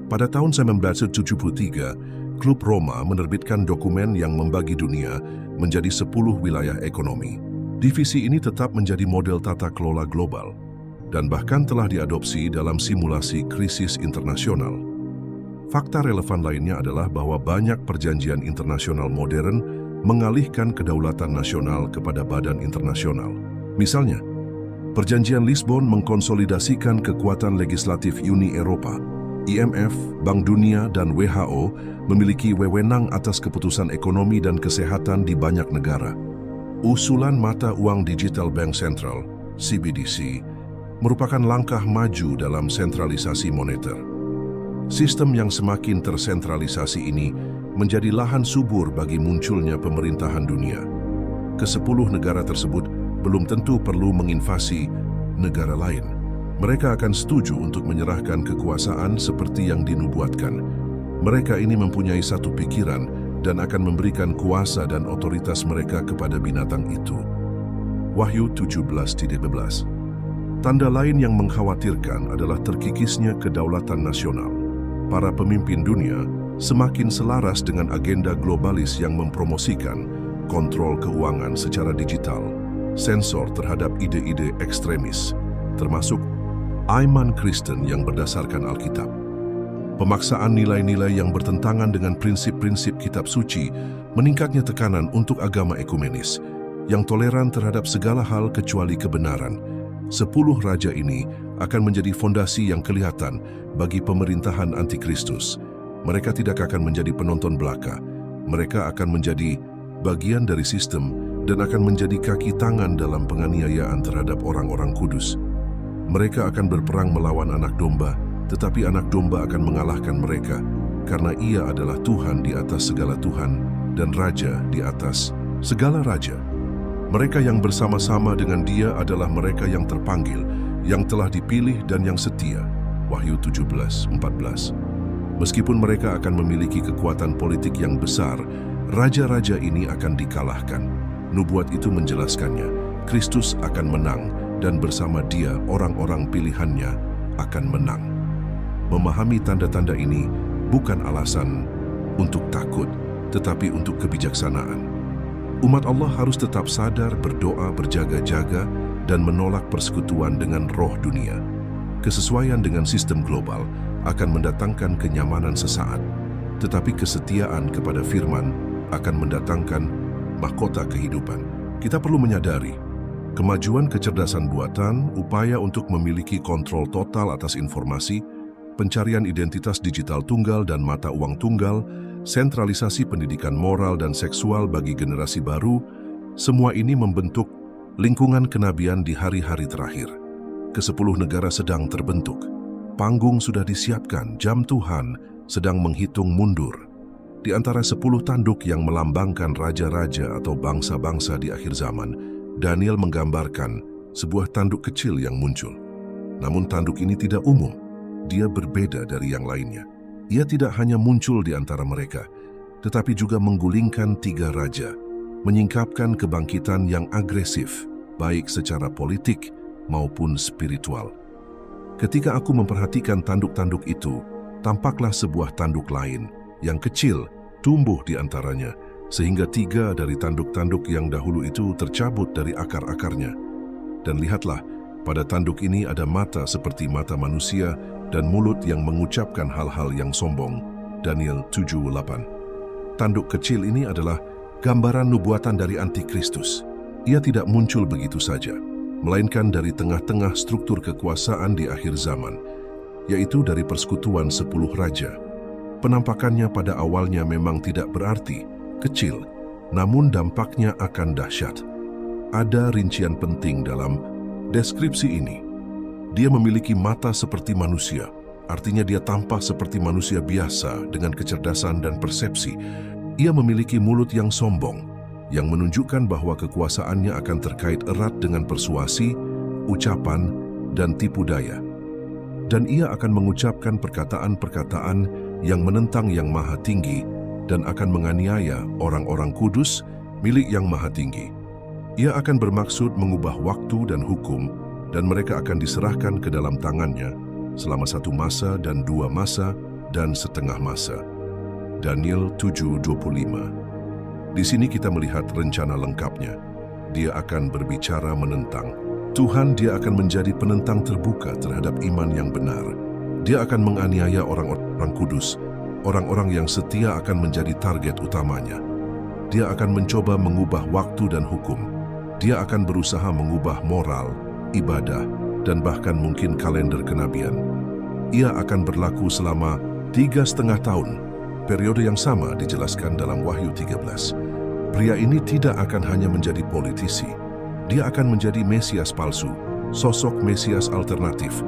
Speaker 1: Pada tahun 1973, Klub Roma menerbitkan dokumen yang membagi dunia menjadi 10 wilayah ekonomi. Divisi ini tetap menjadi model tata kelola global dan bahkan telah diadopsi dalam simulasi krisis internasional. Fakta relevan lainnya adalah bahwa banyak perjanjian internasional modern mengalihkan kedaulatan nasional kepada badan internasional. Misalnya, Perjanjian Lisbon mengkonsolidasikan kekuatan legislatif Uni Eropa. IMF, Bank Dunia, dan WHO memiliki wewenang atas keputusan ekonomi dan kesehatan di banyak negara. Usulan mata uang digital bank sentral, CBDC, merupakan langkah maju dalam sentralisasi moneter. Sistem yang semakin tersentralisasi ini menjadi lahan subur bagi munculnya pemerintahan dunia. Ke-10 negara tersebut belum tentu perlu menginvasi negara lain. Mereka akan setuju untuk menyerahkan kekuasaan seperti yang dinubuatkan. Mereka ini mempunyai satu pikiran dan akan memberikan kuasa dan otoritas mereka kepada binatang itu. Wahyu 17:11. Tanda lain yang mengkhawatirkan adalah terkikisnya kedaulatan nasional. Para pemimpin dunia semakin selaras dengan agenda globalis yang mempromosikan kontrol keuangan secara digital, sensor terhadap ide-ide ekstremis, termasuk iman Kristen yang berdasarkan Alkitab. Pemaksaan nilai-nilai yang bertentangan dengan prinsip-prinsip kitab suci, meningkatnya tekanan untuk agama ekumenis, yang toleran terhadap segala hal kecuali kebenaran. 10 raja ini akan menjadi fondasi yang kelihatan bagi pemerintahan Antikristus. Mereka tidak akan menjadi penonton belaka. Mereka akan menjadi bagian dari sistem dan akan menjadi kaki tangan dalam penganiayaan terhadap orang-orang kudus. Mereka akan berperang melawan anak domba, tetapi anak domba akan mengalahkan mereka, karena ia adalah Tuhan di atas segala Tuhan dan Raja di atas segala Raja. Mereka yang bersama-sama dengan dia adalah mereka yang terpanggil, yang telah dipilih dan yang setia. Wahyu 17:14. Meskipun mereka akan memiliki kekuatan politik yang besar, raja-raja ini akan dikalahkan. Nubuat itu menjelaskannya, Kristus akan menang dan bersama dia orang-orang pilihannya akan menang. Memahami tanda-tanda ini bukan alasan untuk takut, tetapi untuk kebijaksanaan. Umat Allah harus tetap sadar, berdoa, berjaga-jaga, dan menolak persekutuan dengan roh dunia. Kesesuaian dengan sistem global akan mendatangkan kenyamanan sesaat, tetapi kesetiaan kepada firman akan mendatangkan mahkota kehidupan. Kita perlu menyadari, kemajuan kecerdasan buatan, upaya untuk memiliki kontrol total atas informasi, pencarian identitas digital tunggal dan mata uang tunggal, sentralisasi pendidikan moral dan seksual bagi generasi baru, semua ini membentuk lingkungan kenabian di hari-hari terakhir. Ke-10 negara sedang terbentuk. Panggung sudah disiapkan, jam Tuhan sedang menghitung mundur. Di antara 10 tanduk yang melambangkan raja-raja atau bangsa-bangsa di akhir zaman, Daniel menggambarkan sebuah tanduk kecil yang muncul. Namun tanduk ini tidak umum. Dia berbeda dari yang lainnya. Ia tidak hanya muncul di antara mereka, tetapi juga menggulingkan 3 raja, menyingkapkan kebangkitan yang agresif, baik secara politik maupun spiritual. Ketika aku memperhatikan tanduk-tanduk itu, tampaklah sebuah tanduk lain yang kecil tumbuh di antaranya, sehingga 3 dari tanduk-tanduk yang dahulu itu tercabut dari akar-akarnya. Dan lihatlah, pada tanduk ini ada mata seperti mata manusia dan mulut yang mengucapkan hal-hal yang sombong. Daniel 7:8. Tanduk kecil ini adalah gambaran nubuatan dari Antikristus. Ia tidak muncul begitu saja, melainkan dari tengah-tengah struktur kekuasaan di akhir zaman, yaitu dari persekutuan 10 raja. Penampakannya pada awalnya memang tidak berarti, kecil, namun dampaknya akan dahsyat. Ada rincian penting dalam deskripsi ini. Dia memiliki mata seperti manusia, artinya dia tampak seperti manusia biasa dengan kecerdasan dan persepsi. Ia memiliki mulut yang sombong, yang menunjukkan bahwa kekuasaannya akan terkait erat dengan persuasi, ucapan, dan tipu daya. Dan ia akan mengucapkan perkataan-perkataan yang menentang Yang Maha Tinggi dan akan menganiaya orang-orang kudus milik Yang Maha Tinggi. Ia akan bermaksud mengubah waktu dan hukum, dan mereka akan diserahkan ke dalam tangannya selama 1 masa dan 2 masa dan setengah masa. Daniel 7:25. Di sini kita melihat rencana lengkapnya. Dia akan berbicara menentang Tuhan. Dia akan menjadi penentang terbuka terhadap iman yang benar. Dia akan menganiaya orang-orang kudus. Orang-orang yang setia akan menjadi target utamanya. Dia akan mencoba mengubah waktu dan hukum. Dia akan berusaha mengubah moral, ibadah, dan bahkan mungkin kalender kenabian. Ia akan berlaku selama 3,5 tahun. Periode yang sama dijelaskan dalam Wahyu 13. Pria ini tidak akan hanya menjadi politisi. Dia akan menjadi Mesias palsu, sosok Mesias alternatif,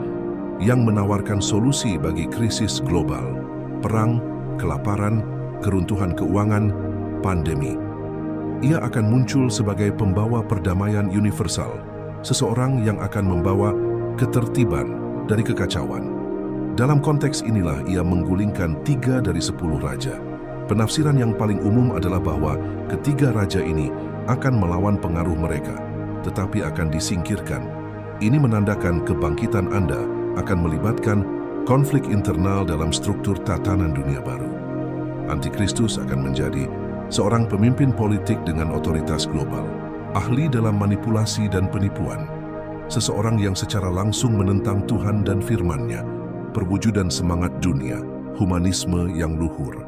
Speaker 1: yang menawarkan solusi bagi krisis global, perang, kelaparan, keruntuhan keuangan, pandemi. Ia akan muncul sebagai pembawa perdamaian universal, seseorang yang akan membawa ketertiban dari kekacauan. Dalam konteks inilah ia menggulingkan 3 dari 10 raja. Penafsiran yang paling umum adalah bahwa ketiga raja ini akan melawan pengaruh mereka, tetapi akan disingkirkan. Ini menandakan kebangkitan Anda akan melibatkan konflik internal dalam struktur tatanan dunia baru. Antikristus akan menjadi seorang pemimpin politik dengan otoritas global, ahli dalam manipulasi dan penipuan, seseorang yang secara langsung menentang Tuhan dan firman-Nya, perwujudan semangat dunia, humanisme yang luhur.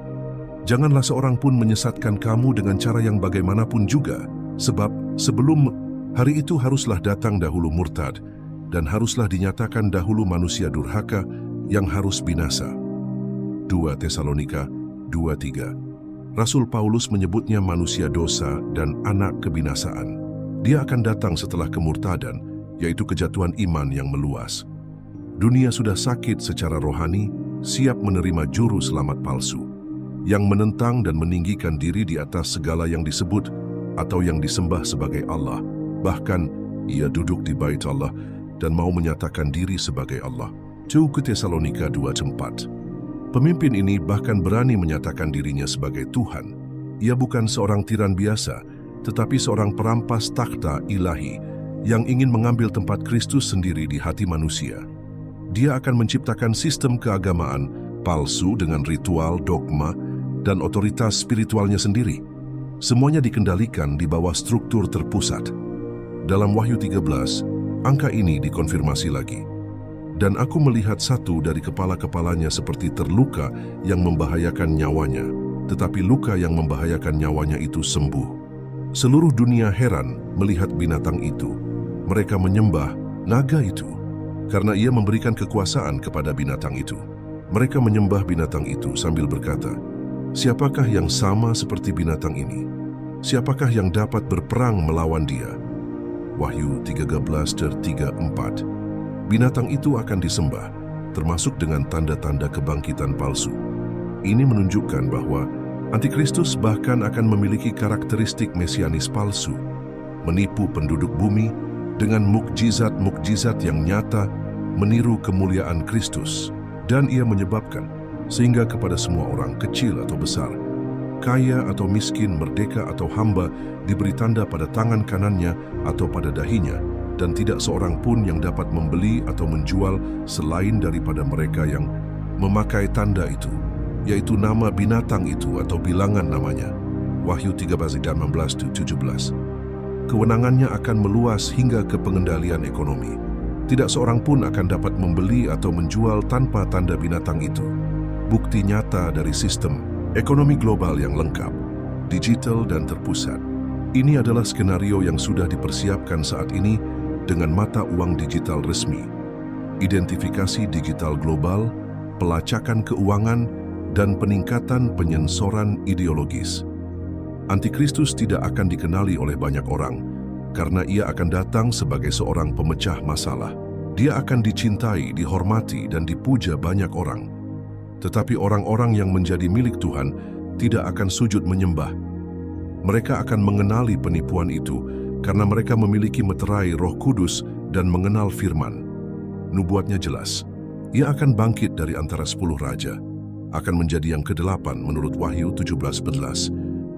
Speaker 1: Janganlah seorang pun menyesatkan kamu dengan cara yang bagaimanapun juga, sebab sebelum hari itu haruslah datang dahulu murtad, dan haruslah dinyatakan dahulu manusia durhaka yang harus binasa. 2 Tesalonika 2:3. Rasul Paulus menyebutnya manusia dosa dan anak kebinasaan. Dia akan datang setelah kemurtadan, yaitu kejatuhan iman yang meluas. Dunia sudah sakit secara rohani, siap menerima juru selamat palsu, yang menentang dan meninggikan diri di atas segala yang disebut atau yang disembah sebagai Allah. Bahkan, ia duduk di bait Allah dan mau menyatakan diri sebagai Allah. 2 Tesalonika 2:4. Pemimpin ini bahkan berani menyatakan dirinya sebagai Tuhan. Ia bukan seorang tiran biasa, tetapi seorang perampas takhta ilahi yang ingin mengambil tempat Kristus sendiri di hati manusia. Dia akan menciptakan sistem keagamaan palsu dengan ritual, dogma, dan otoritas spiritualnya sendiri. Semuanya dikendalikan di bawah struktur terpusat. Dalam Wahyu 13, angka ini dikonfirmasi lagi. Dan aku melihat satu dari kepala-kepalanya seperti terluka yang membahayakan nyawanya, tetapi luka yang membahayakan nyawanya itu sembuh. Seluruh dunia heran melihat binatang itu. Mereka menyembah naga itu, karena ia memberikan kekuasaan kepada binatang itu. Mereka menyembah binatang itu sambil berkata, "Siapakah yang sama seperti binatang ini? Siapakah yang dapat berperang melawan dia?" Wahyu 13:3-4. Binatang itu akan disembah, termasuk dengan tanda-tanda kebangkitan palsu. Ini menunjukkan bahwa Antikristus bahkan akan memiliki karakteristik mesianis palsu, menipu penduduk bumi dengan mukjizat-mukjizat yang nyata meniru kemuliaan Kristus. Dan ia menyebabkan sehingga kepada semua orang, kecil atau besar, kaya atau miskin, merdeka atau hamba, diberi tanda pada tangan kanannya atau pada dahinya, dan tidak seorang pun yang dapat membeli atau menjual selain daripada mereka yang memakai tanda itu, yaitu nama binatang itu atau bilangan namanya. Wahyu 13:16-17. Kewenangannya akan meluas hingga ke pengendalian ekonomi. Tidak seorang pun akan dapat membeli atau menjual tanpa tanda binatang itu. Bukti nyata dari sistem ekonomi global yang lengkap, digital dan terpusat. Ini adalah skenario yang sudah dipersiapkan saat ini dengan mata uang digital resmi, identifikasi digital global, pelacakan keuangan, dan peningkatan penyensoran ideologis. Antikristus tidak akan dikenali oleh banyak orang, karena ia akan datang sebagai seorang pemecah masalah. Dia akan dicintai, dihormati, dan dipuja banyak orang. Tetapi orang-orang yang menjadi milik Tuhan tidak akan sujud menyembah. Mereka akan mengenali penipuan itu karena mereka memiliki meterai Roh Kudus dan mengenal firman. Nubuatnya jelas. Ia akan bangkit dari antara 10 raja, akan menjadi yang ke-8 menurut Wahyu 17:11.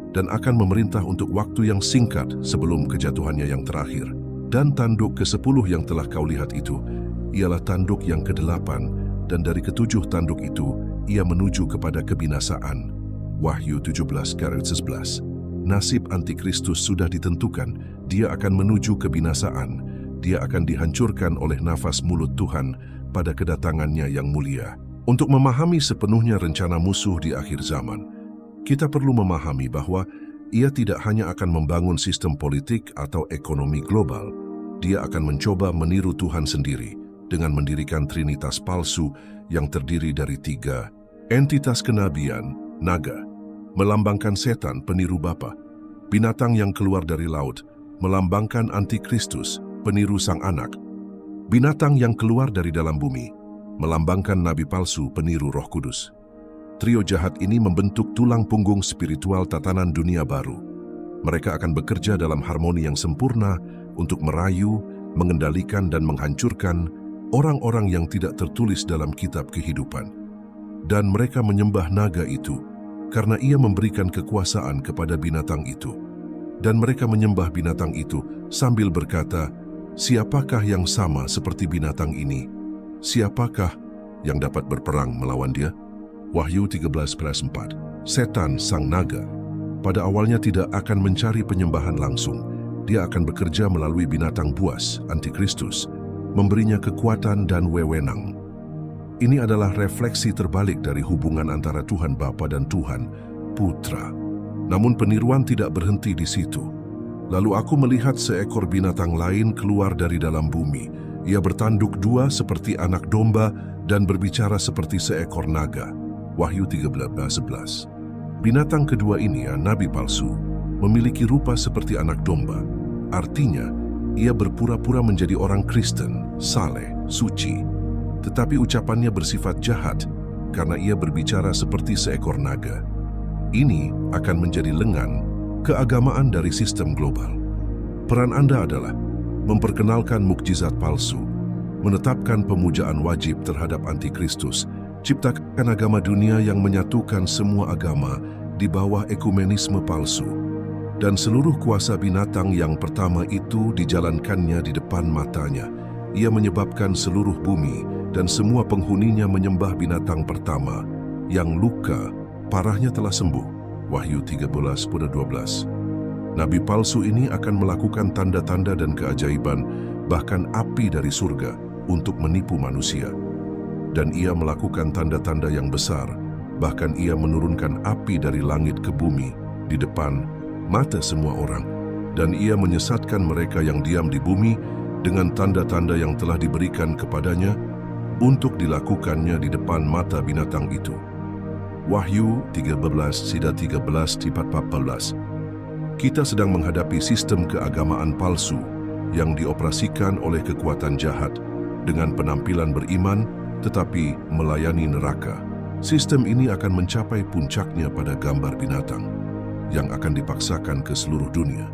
Speaker 1: Dan akan memerintah untuk waktu yang singkat sebelum kejatuhannya yang terakhir. Dan tanduk ke-10 yang telah kau lihat itu, ialah tanduk yang ke-8, dan dari ke-7 tanduk itu, ia menuju kepada kebinasaan. Wahyu 17:11. Nasib Antikristus sudah ditentukan, dia akan menuju kebinasaan. Dia akan dihancurkan oleh nafas mulut Tuhan pada kedatangannya yang mulia. Untuk memahami sepenuhnya rencana musuh di akhir zaman, kita perlu memahami bahwa ia tidak hanya akan membangun sistem politik atau ekonomi global, dia akan mencoba meniru Tuhan sendiri dengan mendirikan trinitas palsu yang terdiri dari 3 entitas kenabian, naga, melambangkan setan peniru Bapa, binatang yang keluar dari laut, melambangkan Antikristus, peniru Sang Anak, binatang yang keluar dari dalam bumi, melambangkan nabi palsu peniru Roh Kudus. Trio jahat ini membentuk tulang punggung spiritual tatanan dunia baru. Mereka akan bekerja dalam harmoni yang sempurna untuk merayu, mengendalikan dan menghancurkan orang-orang yang tidak tertulis dalam kitab kehidupan. Dan mereka menyembah naga itu karena ia memberikan kekuasaan kepada binatang itu. Dan mereka menyembah binatang itu sambil berkata, "Siapakah yang sama seperti binatang ini? Siapakah yang dapat berperang melawan dia?" Wahyu 13:4. Setan, sang naga, pada awalnya tidak akan mencari penyembahan langsung. Dia akan bekerja melalui binatang buas, Antikristus, memberinya kekuatan dan wewenang. Ini adalah refleksi terbalik dari hubungan antara Tuhan Bapa dan Tuhan Putra. Namun peniruan tidak berhenti di situ. Lalu aku melihat seekor binatang lain keluar dari dalam bumi. Ia bertanduk 2 seperti anak domba dan berbicara seperti seekor naga. Wahyu 13:11. Binatang kedua ini, nabi palsu, memiliki rupa seperti anak domba. Artinya, ia berpura-pura menjadi orang Kristen, saleh, suci. Tetapi ucapannya bersifat jahat karena ia berbicara seperti seekor naga. Ini akan menjadi lengan keagamaan dari sistem global. Peran Anda adalah memperkenalkan mukjizat palsu, menetapkan pemujaan wajib terhadap Antikristus, ciptakan agama dunia yang menyatukan semua agama di bawah ekumenisme palsu, dan seluruh kuasa binatang yang pertama itu dijalankannya di depan matanya. Ia menyebabkan seluruh bumi dan semua penghuninya menyembah binatang pertama yang luka parahnya telah sembuh. Wahyu 13:12. Nabi palsu ini akan melakukan tanda-tanda dan keajaiban, bahkan api dari surga, untuk menipu manusia. Dan ia melakukan tanda-tanda yang besar, bahkan ia menurunkan api dari langit ke bumi di depan mata semua orang. Dan ia menyesatkan mereka yang diam di bumi dengan tanda-tanda yang telah diberikan kepadanya untuk dilakukannya di depan mata binatang itu. Wahyu 13:13-14. Kita sedang menghadapi sistem keagamaan palsu yang dioperasikan oleh kekuatan jahat dengan penampilan beriman tetapi melayani neraka. Sistem ini akan mencapai puncaknya pada gambar binatang yang akan dipaksakan ke seluruh dunia,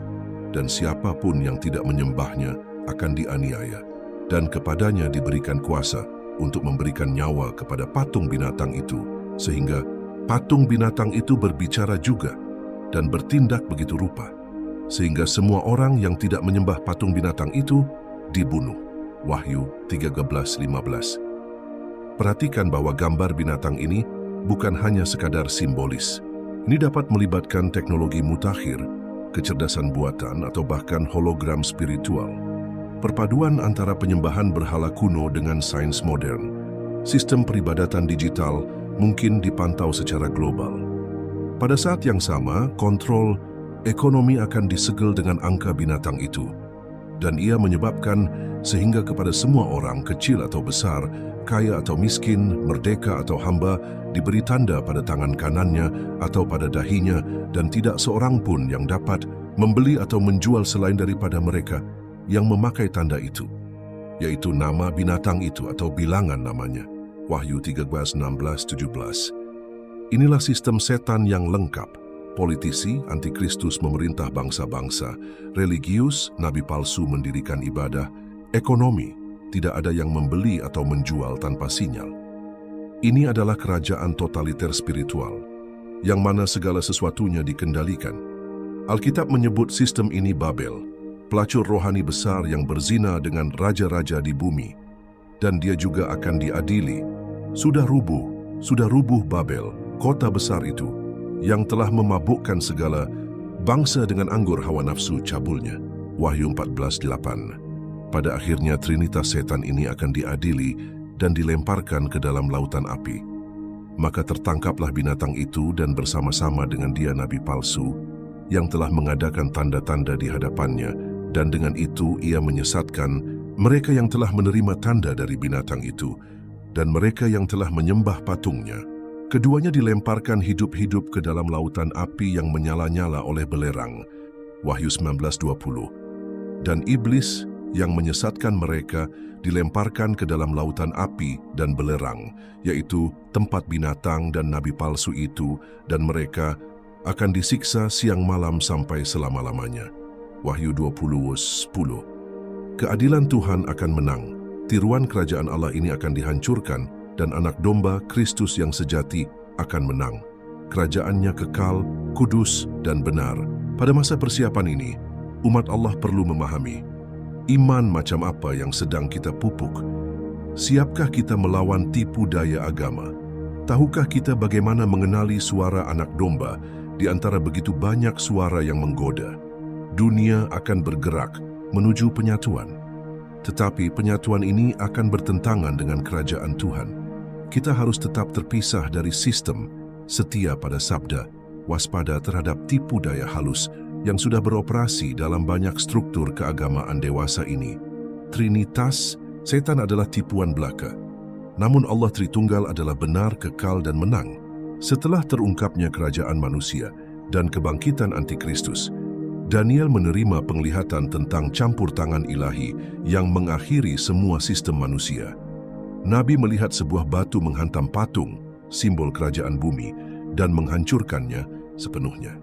Speaker 1: dan siapapun yang tidak menyembahnya akan dianiaya, dan kepadanya diberikan kuasa untuk memberikan nyawa kepada patung binatang itu, sehingga patung binatang itu berbicara juga dan bertindak begitu rupa, sehingga semua orang yang tidak menyembah patung binatang itu dibunuh. Wahyu 13:15. Perhatikan bahwa gambar binatang ini bukan hanya sekadar simbolis. Ini dapat melibatkan teknologi mutakhir, kecerdasan buatan, atau bahkan hologram spiritual. Perpaduan antara penyembahan berhala kuno dengan sains modern. Sistem peribadatan digital mungkin dipantau secara global. Pada saat yang sama, kontrol ekonomi akan disegel dengan angka binatang itu, dan ia menyebabkan sehingga kepada semua orang, kecil atau besar, kaya atau miskin, merdeka atau hamba, diberi tanda pada tangan kanannya atau pada dahinya, dan tidak seorang pun yang dapat membeli atau menjual selain daripada mereka yang memakai tanda itu, yaitu nama binatang itu atau bilangan namanya. Wahyu 13:16-17. Inilah sistem setan yang lengkap. Politisi, antikristus memerintah bangsa-bangsa, religius, nabi palsu mendirikan ibadah, ekonomi, tidak ada yang membeli atau menjual tanpa sinyal. Ini adalah kerajaan totaliter spiritual, yang mana segala sesuatunya dikendalikan. Alkitab menyebut sistem ini Babel, pelacur rohani besar yang berzina dengan raja-raja di bumi, dan dia juga akan diadili. Sudah rubuh Babel, kota besar itu, yang telah memabukkan segala bangsa dengan anggur hawa nafsu cabulnya. Wahyu 14:8. Pada akhirnya trinitas setan ini akan diadili dan dilemparkan ke dalam lautan api. Maka tertangkaplah binatang itu dan bersama-sama dengan dia nabi palsu yang telah mengadakan tanda-tanda di hadapannya, dan dengan itu ia menyesatkan mereka yang telah menerima tanda dari binatang itu dan mereka yang telah menyembah patungnya. Keduanya dilemparkan hidup-hidup ke dalam lautan api yang menyala-nyala oleh belerang. Wahyu 19:20. Dan iblis yang menyesatkan mereka dilemparkan ke dalam lautan api dan belerang, yaitu tempat binatang dan nabi palsu itu, dan mereka akan disiksa siang malam sampai selama-lamanya. Wahyu 20:10. Keadilan Tuhan akan menang. Tiruan kerajaan Allah ini akan dihancurkan, dan anak domba Kristus yang sejati akan menang. Kerajaannya kekal, kudus, dan benar. Pada masa persiapan ini, umat Allah perlu memahami iman macam apa yang sedang kita pupuk. Siapkah kita melawan tipu daya agama? Tahukah kita bagaimana mengenali suara anak domba di antara begitu banyak suara yang menggoda? Dunia akan bergerak menuju penyatuan. Tetapi penyatuan ini akan bertentangan dengan kerajaan Tuhan. Kita harus tetap terpisah dari sistem, setia pada sabda, waspada terhadap tipu daya halus yang sudah beroperasi dalam banyak struktur keagamaan dewasa ini. Trinitas, setan adalah tipuan belaka. Namun Allah Tritunggal adalah benar, kekal, dan menang. Setelah terungkapnya kerajaan manusia dan kebangkitan antikristus, Daniel menerima penglihatan tentang campur tangan ilahi yang mengakhiri semua sistem manusia. Nabi melihat sebuah batu menghantam patung, simbol kerajaan bumi, dan menghancurkannya sepenuhnya.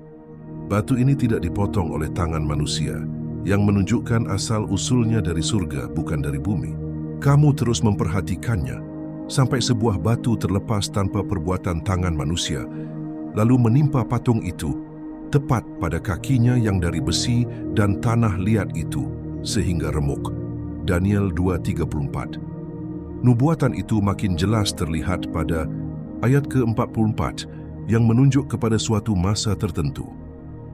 Speaker 1: Batu ini tidak dipotong oleh tangan manusia, yang menunjukkan asal-usulnya dari surga, bukan dari bumi. Kamu terus memperhatikannya, sampai sebuah batu terlepas tanpa perbuatan tangan manusia, lalu menimpa patung itu, tepat pada kakinya yang dari besi dan tanah liat itu, sehingga remuk. Daniel 2:34. Nubuatan itu makin jelas terlihat pada ayat ke-44, yang menunjuk kepada suatu masa tertentu.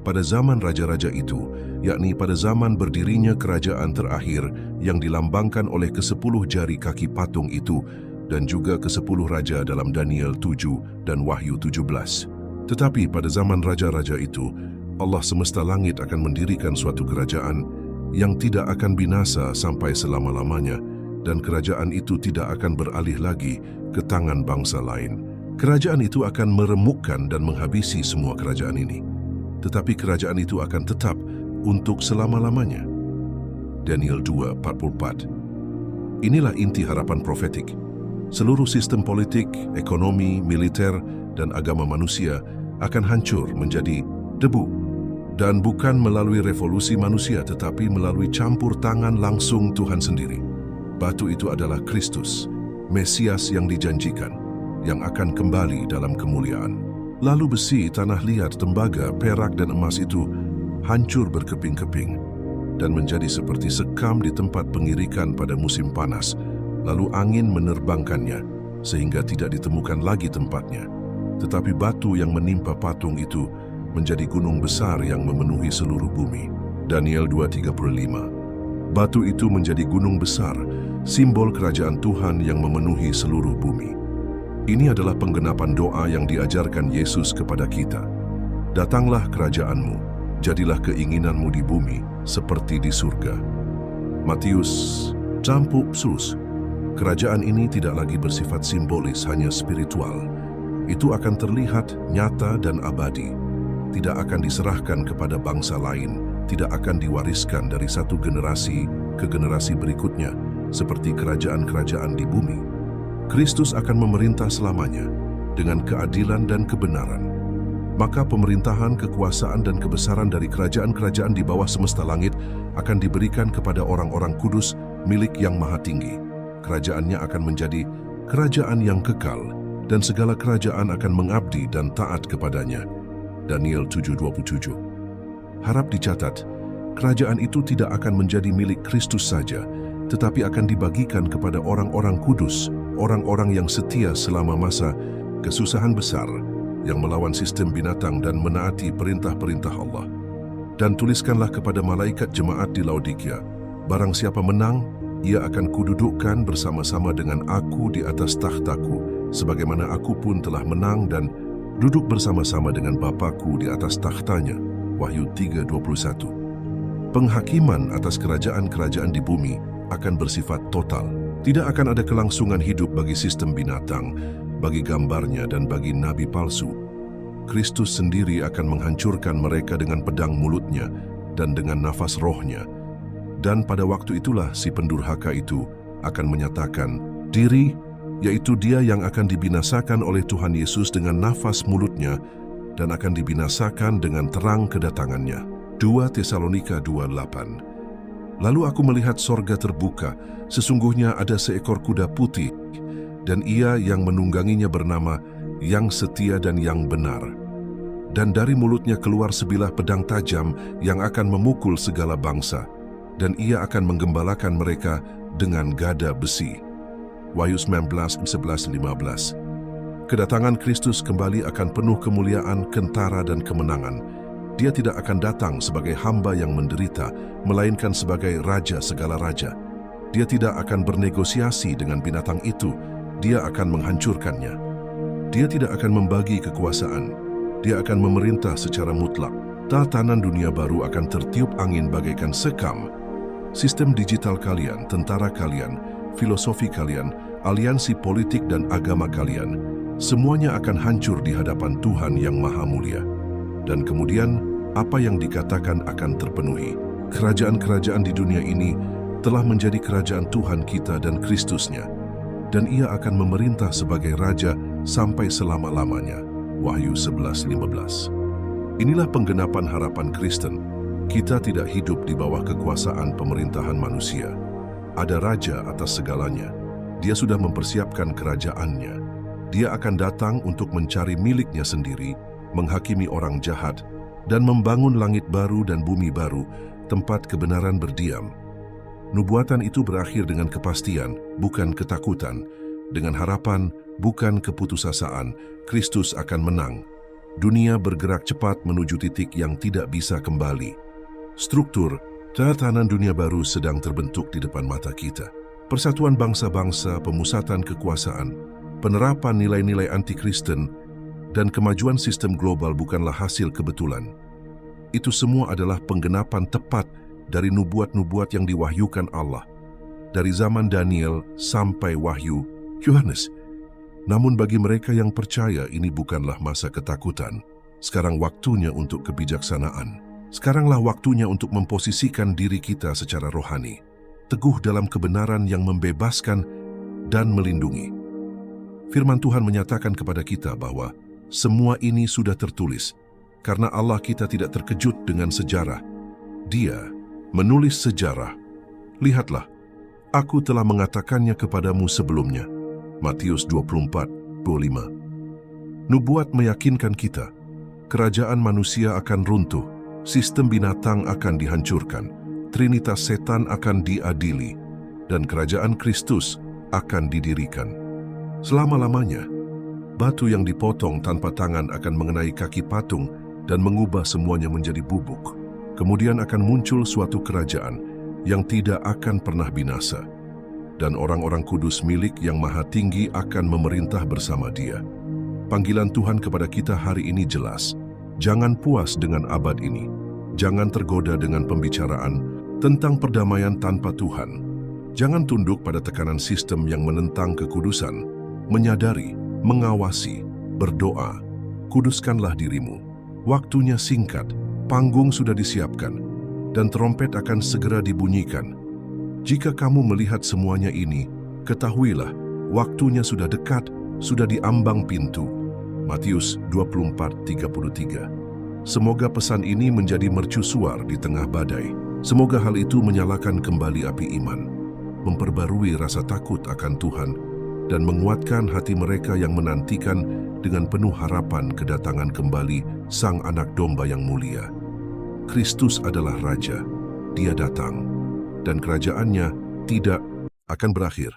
Speaker 1: Pada zaman raja-raja itu, yakni pada zaman berdirinya kerajaan terakhir yang dilambangkan oleh ke-10 jari kaki patung itu dan juga ke-10 raja dalam Daniel 7 dan Wahyu 17. Tetapi pada zaman raja-raja itu, Allah semesta langit akan mendirikan suatu kerajaan yang tidak akan binasa sampai selama-lamanya, dan kerajaan itu tidak akan beralih lagi ke tangan bangsa lain. Kerajaan itu akan meremukkan dan menghabisi semua kerajaan ini. Tetapi kerajaan itu akan tetap untuk selama-lamanya. Daniel 2:44. Inilah inti harapan profetik. Seluruh sistem politik, ekonomi, militer, dan agama manusia akan hancur menjadi debu. Dan bukan melalui revolusi manusia, tetapi melalui campur tangan langsung Tuhan sendiri. Batu itu adalah Kristus, Mesias yang dijanjikan, yang akan kembali dalam kemuliaan. Lalu besi, tanah liat, tembaga, perak, dan emas itu hancur berkeping-keping dan menjadi seperti sekam di tempat pengirikan pada musim panas. Lalu angin menerbangkannya sehingga tidak ditemukan lagi tempatnya. Tetapi batu yang menimpa patung itu menjadi gunung besar yang memenuhi seluruh bumi. Daniel 2:35. Batu itu menjadi gunung besar, simbol kerajaan Tuhan yang memenuhi seluruh bumi. Ini adalah penggenapan doa yang diajarkan Yesus kepada kita. Datanglah kerajaanmu, jadilah keinginanmu di bumi seperti di surga. Matius 10. Kerajaan ini tidak lagi bersifat simbolis, hanya spiritual. Itu akan terlihat nyata dan abadi. Tidak akan diserahkan kepada bangsa lain, tidak akan diwariskan dari satu generasi ke generasi berikutnya, seperti kerajaan-kerajaan di bumi. Kristus akan memerintah selamanya dengan keadilan dan kebenaran. Maka pemerintahan, kekuasaan, dan kebesaran dari kerajaan-kerajaan di bawah semesta langit akan diberikan kepada orang-orang kudus milik Yang Maha Tinggi. Kerajaannya akan menjadi kerajaan yang kekal, dan segala kerajaan akan mengabdi dan taat kepadanya. Daniel 7:27. Harap dicatat, kerajaan itu tidak akan menjadi milik Kristus saja, tetapi akan dibagikan kepada orang-orang kudus, orang-orang yang setia selama masa kesusahan besar, yang melawan sistem binatang dan menaati perintah-perintah Allah. Dan tuliskanlah kepada malaikat jemaat di Laodikia, barang siapa menang, ia akan kududukkan bersama-sama dengan aku di atas takhtaku, sebagaimana aku pun telah menang dan duduk bersama-sama dengan Bapakku di atas takhtanya. Wahyu 3:21. Penghakiman atas kerajaan-kerajaan di bumi akan bersifat total. Tidak akan ada kelangsungan hidup bagi sistem binatang, bagi gambarnya, dan bagi nabi palsu. Kristus sendiri akan menghancurkan mereka dengan pedang mulutnya dan dengan nafas rohnya. Dan pada waktu itulah si pendurhaka itu akan menyatakan diri, yaitu dia yang akan dibinasakan oleh Tuhan Yesus dengan nafas mulutnya dan akan dibinasakan dengan terang kedatangannya. 2 Tesalonika 2:8. Lalu aku melihat sorga terbuka, sesungguhnya ada seekor kuda putih, dan ia yang menungganginya bernama Yang Setia dan Yang Benar. Dan dari mulutnya keluar sebilah pedang tajam yang akan memukul segala bangsa, dan ia akan menggembalakan mereka dengan gada besi. Wahyu 19:11-15. Kedatangan Kristus kembali akan penuh kemuliaan, kentara, dan kemenangan. Dia tidak akan datang sebagai hamba yang menderita, melainkan sebagai raja segala raja. Dia tidak akan bernegosiasi dengan binatang itu, dia akan menghancurkannya. Dia tidak akan membagi kekuasaan, dia akan memerintah secara mutlak. Tatanan dunia baru akan tertiup angin bagaikan sekam. Sistem digital kalian, tentara kalian, filosofi kalian, aliansi politik dan agama kalian, semuanya akan hancur di hadapan Tuhan yang Maha Mulia. Dan kemudian, apa yang dikatakan akan terpenuhi. Kerajaan-kerajaan di dunia ini telah menjadi kerajaan Tuhan kita dan Kristusnya, dan ia akan memerintah sebagai Raja sampai selama-lamanya. Wahyu 11:15. Inilah penggenapan harapan Kristen. Kita tidak hidup di bawah kekuasaan pemerintahan manusia. Ada Raja atas segalanya. Dia sudah mempersiapkan kerajaannya. Dia akan datang untuk mencari miliknya sendiri, menghakimi orang jahat, dan membangun langit baru dan bumi baru, tempat kebenaran berdiam. Nubuatan itu berakhir dengan kepastian, bukan ketakutan. Dengan harapan, bukan keputusasaan. Kristus akan menang. Dunia bergerak cepat menuju titik yang tidak bisa kembali. Struktur tatanan dunia baru sedang terbentuk di depan mata kita. Persatuan bangsa-bangsa, pemusatan kekuasaan, penerapan nilai-nilai anti-Kristen, dan kemajuan sistem global bukanlah hasil kebetulan. Itu semua adalah penggenapan tepat dari nubuat-nubuat yang diwahyukan Allah, dari zaman Daniel sampai wahyu Yohanes. Namun bagi mereka yang percaya, ini bukanlah masa ketakutan. Sekarang waktunya untuk kebijaksanaan. Sekaranglah waktunya untuk memposisikan diri kita secara rohani, teguh dalam kebenaran yang membebaskan dan melindungi. Firman Tuhan menyatakan kepada kita bahwa semua ini sudah tertulis, karena Allah kita tidak terkejut dengan sejarah. Dia menulis sejarah. Lihatlah, aku telah mengatakannya kepadamu sebelumnya. Matius 24:25. Nubuat meyakinkan kita, kerajaan manusia akan runtuh, sistem binatang akan dihancurkan, trinitas setan akan diadili, dan kerajaan Kristus akan didirikan. Selama-lamanya, batu yang dipotong tanpa tangan akan mengenai kaki patung dan mengubah semuanya menjadi bubuk. Kemudian akan muncul suatu kerajaan yang tidak akan pernah binasa, dan orang-orang kudus milik Yang Maha Tinggi akan memerintah bersama Dia. Panggilan Tuhan kepada kita hari ini jelas. Jangan puas dengan abad ini. Jangan tergoda dengan pembicaraan tentang perdamaian tanpa Tuhan. Jangan tunduk pada tekanan sistem yang menentang kekudusan. Menyadari, mengawasi, berdoa. Kuduskanlah dirimu. Waktunya singkat, panggung sudah disiapkan, dan trompet akan segera dibunyikan. Jika kamu melihat semuanya ini, ketahuilah, waktunya sudah dekat, sudah diambang pintu. Matius 24:33. Semoga pesan ini menjadi mercusuar di tengah badai. Semoga hal itu menyalakan kembali api iman, memperbarui rasa takut akan Tuhan, dan menguatkan hati mereka yang menantikan dengan penuh harapan kedatangan kembali Sang Anak Domba yang mulia. Kristus adalah Raja. Dia datang, dan kerajaannya tidak akan berakhir.